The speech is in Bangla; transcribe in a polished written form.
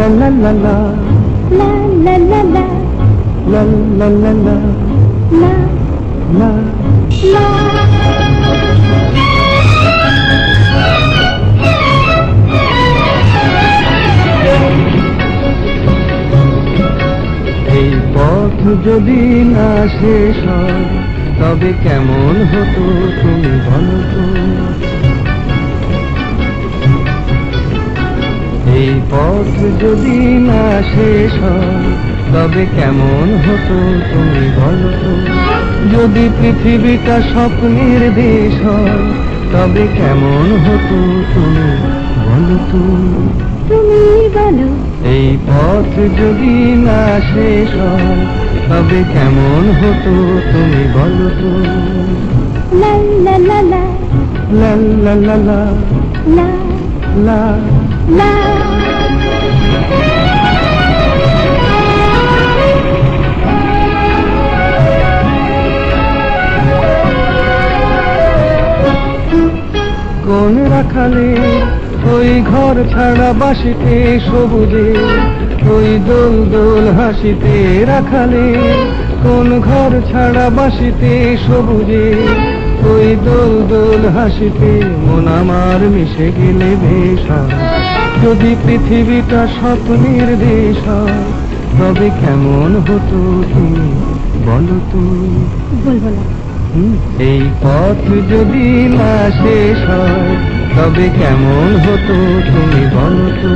la la la la la la la la la la la la la la এই পথ যদি না শেষ হয় তবে কেমন হতো তুমি বলো তো। এই পথ যদি না শেষ হয় তবে কেমন হতো তুমি বলো তো। যদি পৃথিবীটা স্বপ্নের দেশ হয় তবে কেমন হতো তুমি বলো তো। তুমি বলো এই পথ যদি না শেষ হয় তবে কেমন হতো তুমি বলো তো। la la la la লা লা লা লা la লা la কোন রাখালে ওই ঘর ছাড়া বাসিতে সবুজে, ওই দোল দোল হাসিতে রাখালে কোন ঘর ছাড়া বাসিতে সবুজে, ওই দোল দোল হাসিতে মন আমার মিশে গেলে বেশ হয়। যদি পৃথিবীটা স্বপ্নের দেশ হয় তবে কেমন হতো তুমি বলো তো। বলবো না এই পথ যদি না শেষ হয় তবে কেমন হতো তুমি বলো তো।